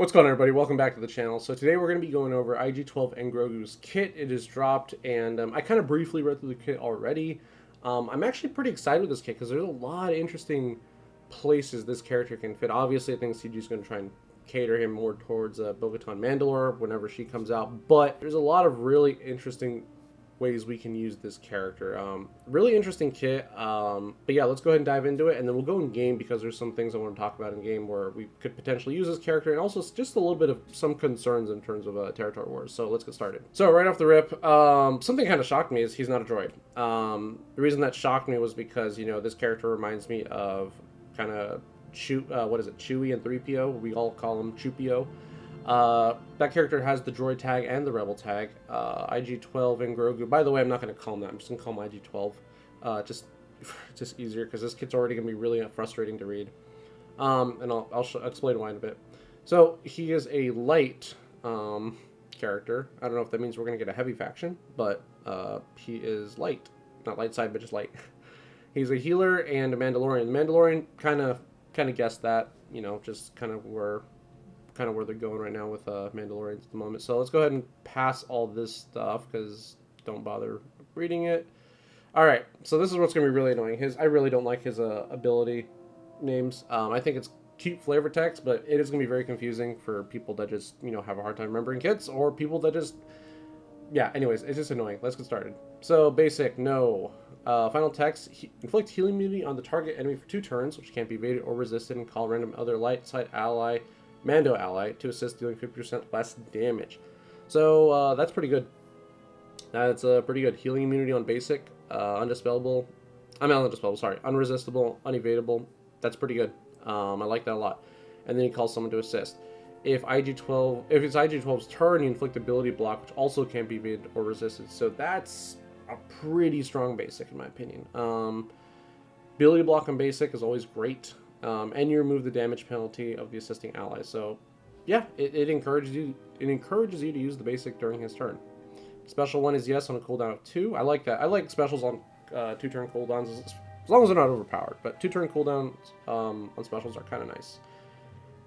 What's going on, everybody? Welcome back to the channel. So today we're going to be going over IG-12 and Grogu's kit. It is dropped, and I kind of briefly read through the kit already. I'm actually pretty excited with this kit because there's a lot of interesting places this character can fit. Obviously, I think CG is going to try and cater him more towards Bo-Katan Mandalore whenever she comes out, but there's a lot of really interesting ways we can use this character. Really interesting kit. But yeah, let's go ahead and dive into it, and then we'll go in game because there's some things I want to talk about in game where we could potentially use this character, and also just a little bit of some concerns in terms of territory wars. So let's get started. So right off the rip, something kind of shocked me is he's not a droid. The reason that shocked me was because, you know, this character reminds me of kind of Chewie and 3PO. We all call him Chupio. That character has the droid tag and the rebel tag. IG-12 and Grogu. By the way, I'm not going to call him that. I'm just going to call him IG-12. Just easier because this kit's already going to be really frustrating to read. And I'll explain why in a bit. So he is a light character. I don't know if that means we're going to get a heavy faction, but he is light. Not light side, but just light. He's a healer and a Mandalorian. The Mandalorian kind of guessed that, you know, just kind of where they're going right now with Mandalorians at the moment. So let's go ahead and pass all this stuff because don't bother reading it. All right, so this is what's going to be really annoying. I really don't like his ability names. I think it's cute flavor text, but it is going to be very confusing for people that just, you know, have a hard time remembering kits, or people that just, yeah, anyways, it's just annoying. Let's get started. So basic, no. Final text, inflict healing immunity on the target enemy for 2 turns, which can't be evaded or resisted, and call random other light side ally Mando ally to assist, dealing 50% less damage. So that's pretty good. That's pretty good. Healing immunity on basic, unresistible, unevadable. That's pretty good. I like that a lot. And then he calls someone to assist. If it's IG-12's turn, you inflict ability block, which also can't be evaded or resisted. So that's a pretty strong basic in my opinion. Ability block on basic is always great. And you remove the damage penalty of the assisting ally. So, yeah, it encourages you. It encourages you to use the basic during his turn. Special one is yes on a cooldown of 2. I like that. I like specials on 2-turn cooldowns as long as they're not overpowered. But 2-turn cooldowns on specials are kind of nice.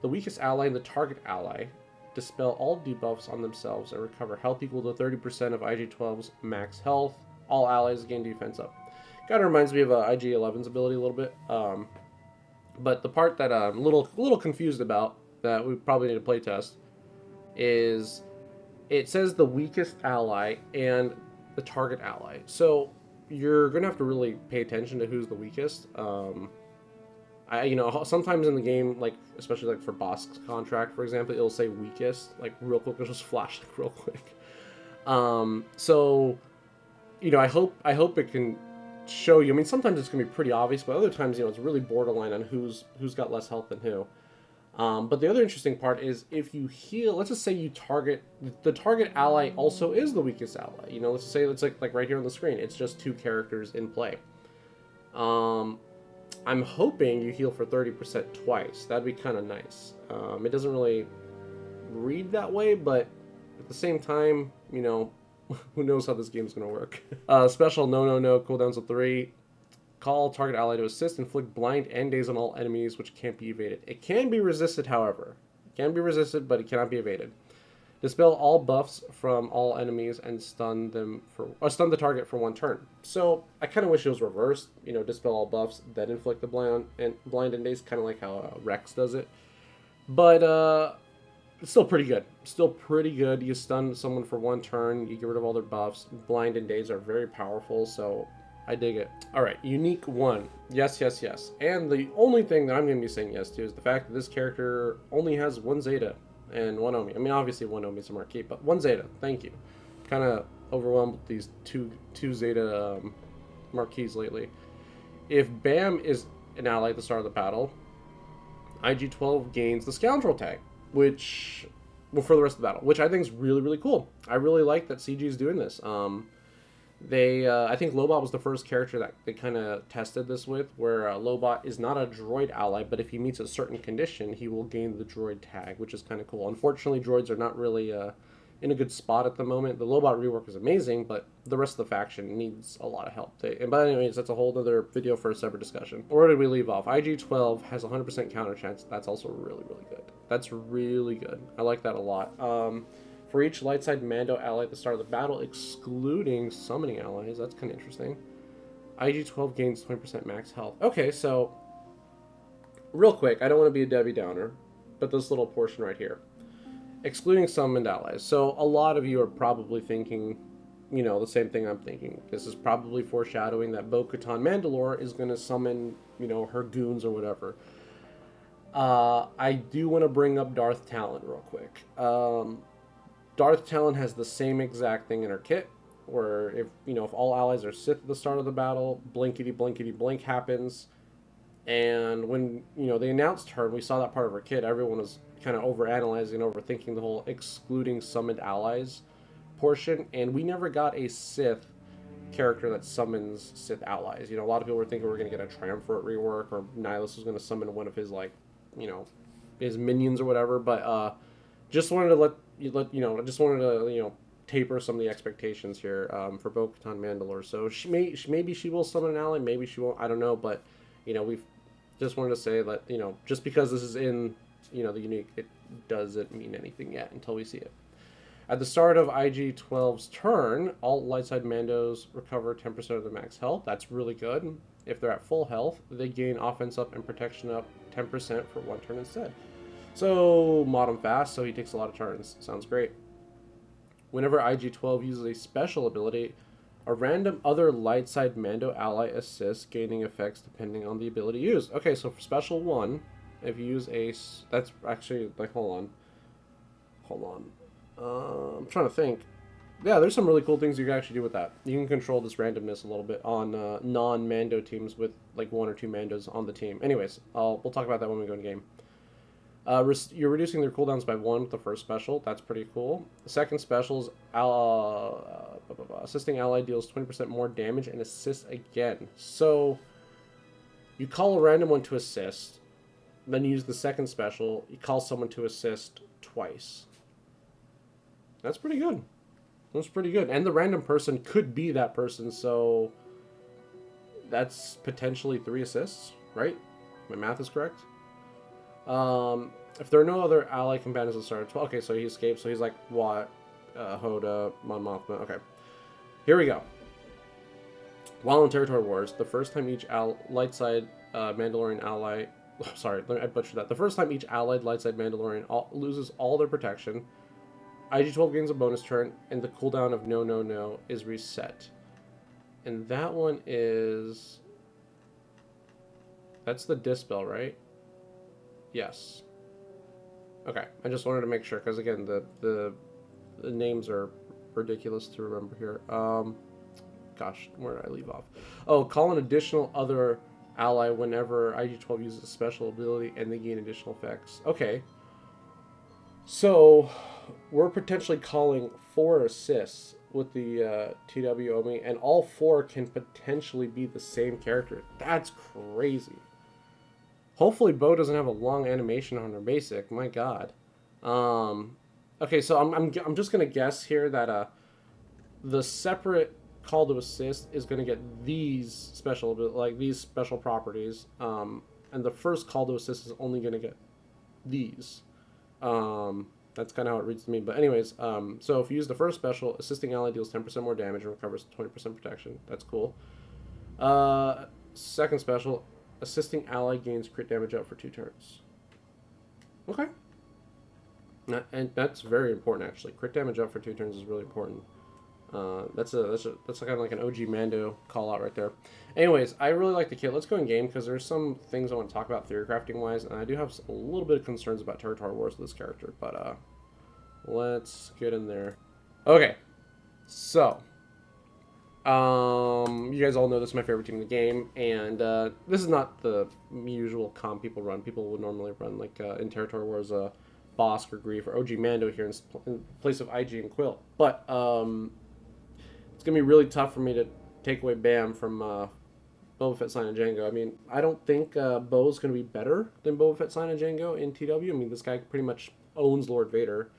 The weakest ally and the target ally dispel all debuffs on themselves and recover health equal to 30% of IG-12's max health. All allies gain defense up. Kind of reminds me of IG-11's ability a little bit. But the part that I'm a little confused about, that we probably need to playtest, is it says the weakest ally and the target ally. So you're going to have to really pay attention to who's the weakest. You know, sometimes in the game, like especially like for boss contract, for example, it'll say weakest, like real quick. It'll just flash like real quick. So, you know, I hope it can show you. I mean, sometimes it's gonna be pretty obvious, but other times, you know, it's really borderline on who's got less health than who. But the other interesting part is if you heal, let's just say you target the target ally also is the weakest ally. You know, let's just say it's like right here on the screen. It's just 2 characters in play. I'm hoping you heal for 30% twice. That'd be kind of nice. It doesn't really read that way, but at the same time, you know, who knows how this game's going to work. Special no, cooldowns of 3. Call target ally to assist, inflict blind and daze on all enemies, which can't be evaded. It can be resisted, however. It can be resisted, but it cannot be evaded. Dispel all buffs from all enemies and stun the target for 1 turn. So I kind of wish it was reversed. You know, dispel all buffs, then inflict the blind and daze, kind of like how Rex does it. But it's still pretty good. Still pretty good. You stun someone for 1 turn. You get rid of all their buffs. Blind and daze are very powerful, so I dig it. All right, unique 1. Yes. And the only thing that I'm going to be saying yes to is the fact that this character only has 1 Zeta and 1 Omi. I mean, obviously 1 Omi is a marquee, but 1 Zeta. Thank you. Kind of overwhelmed with these two Zeta marquees lately. If Bam is an ally at the start of the battle, IG-12 gains the Scoundrel tag, which, well, for the rest of the battle, which I think is really, really cool. I really like that CG is doing this. I think Lobot was the first character that they kind of tested this with, where Lobot is not a droid ally, but if he meets a certain condition, he will gain the droid tag, which is kind of cool. Unfortunately, droids are not really in a good spot at the moment. The Lobot rework is amazing, but the rest of the faction needs a lot of help. But anyways, that's a whole other video for a separate discussion. Where did we leave off? IG-12 has 100% counter chance. That's also really, really good. That's really good. I like that a lot. For each light side Mando ally at the start of the battle, excluding summoning allies, that's kind of interesting. IG-12 gains 20% max health. Okay, so real quick, I don't want to be a Debbie Downer, but this little portion right here, excluding summoned allies. So a lot of you are probably thinking, you know, the same thing I'm thinking. This is probably foreshadowing that Bo-Katan Mandalore is going to summon, you know, her goons or whatever. I do want to bring up Darth Talon real quick. Darth Talon has the same exact thing in her kit, where if all allies are Sith at the start of the battle, blinkety blinkety blink happens. And when they announced her and we saw that part of her kit, everyone was kind of overanalyzing, overthinking the whole excluding summoned allies portion, and we never got a Sith character that summons Sith allies. A lot of people were thinking we were going to get a Triumvirate rework, or Nihilus was going to summon one of his his minions or whatever. But just wanted to just wanted to taper some of the expectations here for Bo-Katan Mandalore. So maybe she will summon an ally, maybe she won't. I don't know, but we've just wanted to say that just because this is in the unique, it doesn't mean anything yet until we see it. At the start of IG-12's turn, all light side Mandos recover 10% of the max health. That's really good. If they're at full health, they gain offense up and protection up 10% for one turn instead. So mod him fast, so he takes a lot of turns. Sounds great. Whenever IG-12 uses a special ability, a random other light side Mando ally assists, gaining effects depending on the ability used. Okay, so for special 1, if you use a... That's actually... hold on. I'm trying to think. Yeah, there's some really cool things you can actually do with that. You can control this randomness a little bit on non-Mando teams with 1 or 2 Mandos on the team. Anyways, we'll talk about that when we go in game. You're reducing their cooldowns by 1 with the first special. That's pretty cool. The second special is assisting ally deals 20% more damage and assists again. So you call a random one to assist, then you use the second special. You call someone to assist twice. That's pretty good. That's pretty good. And the random person could be that person, so that's potentially 3 assists, right? My math is correct. If there are no other ally companions at the start of 12... Okay, so he escapes, so he's like, what? Hoda, Mon Mothma. Okay. Here we go. While in Territory Wars, the first time each light side Mandalorian ally... Oh, sorry, I butchered that. The first time each allied light side Mandalorian loses all their protection, IG-12 gains a bonus turn, and the cooldown of no is reset. And that one is... That's the Dispel, right? Yes. Okay, I just wanted to make sure, because again, the names are ridiculous to remember here. Gosh, where did I leave off? Oh, call an additional other ally whenever IG-12 uses a special ability and they gain additional effects. Okay. So, we're potentially calling 4 assists with the TW Omi, and all 4 can potentially be the same character. That's crazy. Hopefully Bo doesn't have a long animation on her basic. My God. Okay, so I'm just gonna guess here that the separate call to assist is gonna get these special properties, and the first call to assist is only gonna get these. That's kind of how it reads to me. But anyways, so if you use the first special, assisting ally deals 10% more damage and recovers 20% protection. That's cool. Second special, assisting ally gains crit damage up for 2 turns. Okay. And that's very important, actually. Crit damage up for 2 turns is really important. That's kind of like an OG Mando call out right there. Anyways, I really like the kit. Let's go in game because there's some things I want to talk about theory crafting wise, and I do have a little bit of concerns about Territory Wars with this character. But let's get in there. Okay, so you guys all know this is my favorite team in the game, and this is not the usual comp people run. People would normally run in Territory Wars Bosk or Grief or OG Mando here in place of IG and Quill. But it's gonna be really tough for me to take away Bam from Boba Fett, Sign, and Jango. I mean, I don't think Bo's gonna be better than Boba Fett, Sign, and Jango in TW. I mean, this guy pretty much owns Lord Vader.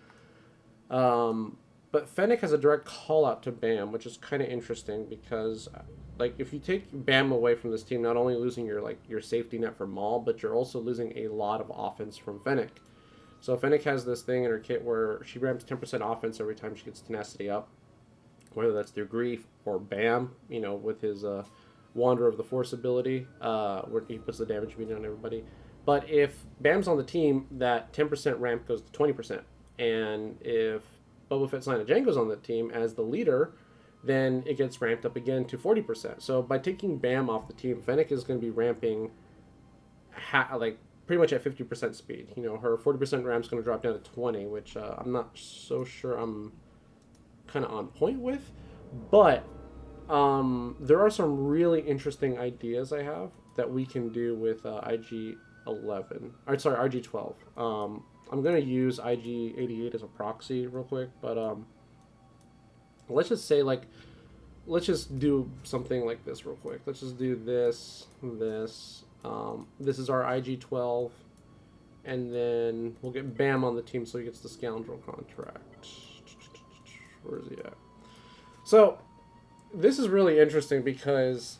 But Fennec has a direct call out to Bam, which is kind of interesting because, like, if you take Bam away from this team, not only losing your safety net for Maul, but you're also losing a lot of offense from Fennec. So Fennec has this thing in her kit where she ramps 10% offense every time she gets tenacity up, whether that's through Grief or Bam, with his Wander of the Force ability, where he puts the damage meter on everybody. But if Bam's on the team, that 10% ramp goes to 20%. And if Boba Fett's line of Jango's on the team as the leader, then it gets ramped up again to 40%. So by taking Bam off the team, Fennec is going to be ramping pretty much at 50% speed. Her 40% ramp's going to drop down to 20, which I'm not so sure I'm kind of on point with. But there are some really interesting ideas I have that we can do with IG-11. IG-12. I'm going to use IG-88 as a proxy real quick, but let's just say, let's just do something like this real quick. Let's just do this. This is our IG-12, and then we'll get Bam on the team so he gets the Scoundrel contract. Where is he at? So, this is really interesting because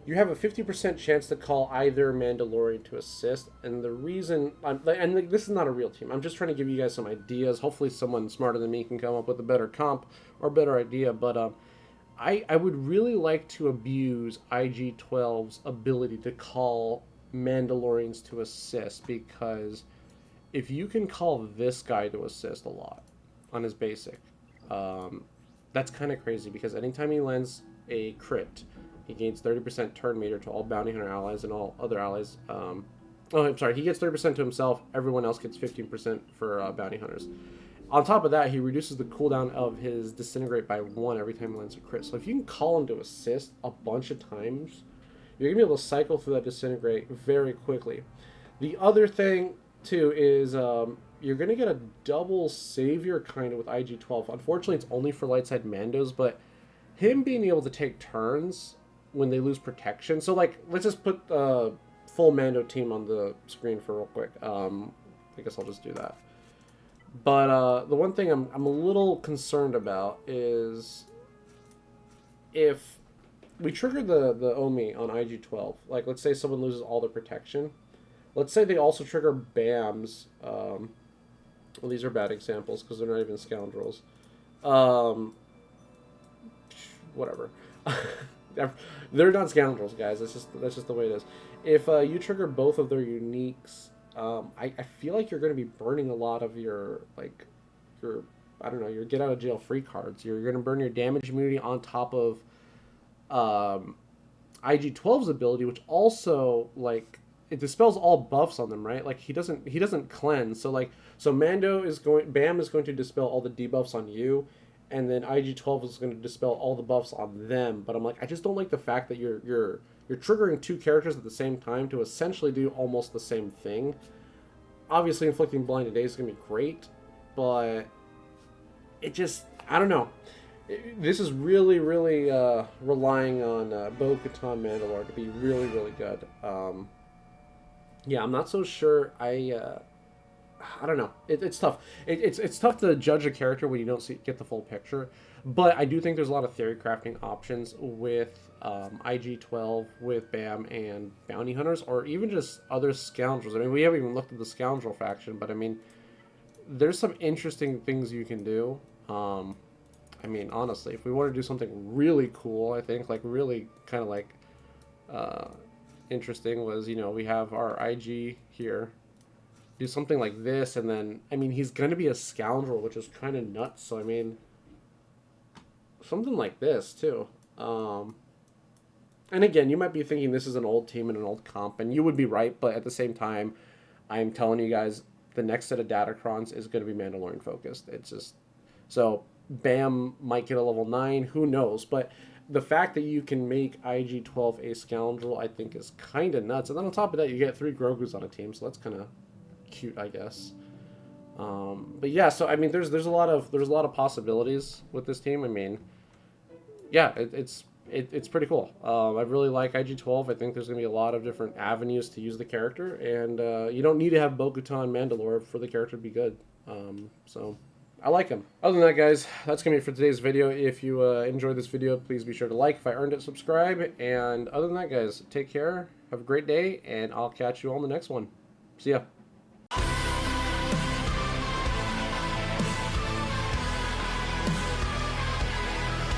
you have a 50% chance to call either Mandalorian to assist, and the reason, this is not a real team, I'm just trying to give you guys some ideas. Hopefully someone smarter than me can come up with a better comp or better idea, but I would really like to abuse IG-12's ability to call Mandalorians to assist, because if you can call this guy to assist a lot on his basic, that's kind of crazy, because anytime he lands a crit, he gains 30% turn meter to all bounty hunter allies and all other allies. He gets 30% to himself. Everyone else gets 15% for bounty hunters. On top of that, he reduces the cooldown of his disintegrate by 1 every time he lands a crit. So if you can call him to assist a bunch of times, you're going to be able to cycle through that disintegrate very quickly. The other thing, too, is you're going to get a double savior kind of with IG-12. Unfortunately, it's only for light side Mandos, but him being able to take turns when they lose protection. So, let's just put the full Mando team on the screen for real quick. I guess I'll just do that. But the one thing I'm a little concerned about is if we trigger the Omi on IG-12, let's say someone loses all their protection. Let's say they also trigger BAMs. Well, these are bad examples because they're not even scoundrels. Whatever. They're not scoundrels, guys. That's just the way it is. If you trigger both of their uniques, I feel like you're going to be burning a lot of your your get out of jail free cards. You're going to burn your damage immunity on top of IG-12's ability, which also it dispels all buffs on them, right? He doesn't cleanse. So Bam is going to dispel all the debuffs on you, and then IG-12 is going to dispel all the buffs on them. But I just don't like the fact that you're triggering two characters at the same time to essentially do almost the same thing. Obviously, inflicting blinded days is going to be great, but it just, I don't know. This is really, really relying on Bo-Katan Mandalore to be really, really good. Yeah, I'm not so sure. I don't know. It's tough. It's tough to judge a character when you don't get the full picture. But I do think there's a lot of theory crafting options with IG-12, with BAM, and bounty hunters, or even just other scoundrels. We haven't even looked at the scoundrel faction, but there's some interesting things you can do. Honestly, if we want to do something really cool, I think, really kind of interesting was, we have our IG here. Do something like this, and then, he's going to be a scoundrel, which is kind of nuts, so, something like this, too. And again, you might be thinking this is an old team and an old comp, and you would be right, but at the same time, I'm telling you guys, the next set of Datacrons is going to be Mandalorian focused. It's just, so, Bam might get a level 9, who knows, but the fact that you can make IG-12 a scoundrel, I think, is kind of nuts, and then on top of that, you get 3 Grogus on a team, so that's kind of cute, I guess. But yeah, so there's a lot of possibilities with this team. Yeah, it's pretty cool. I really like IG-12. I think there's gonna be a lot of different avenues to use the character, and you don't need to have Bo-Katan Mandalore for the character to be good. So I like them. Other than that, guys, that's going to be it for today's video. If you enjoyed this video, please be sure to like. If I earned it, subscribe. And other than that, guys, take care. Have a great day, and I'll catch you all in the next one. See ya.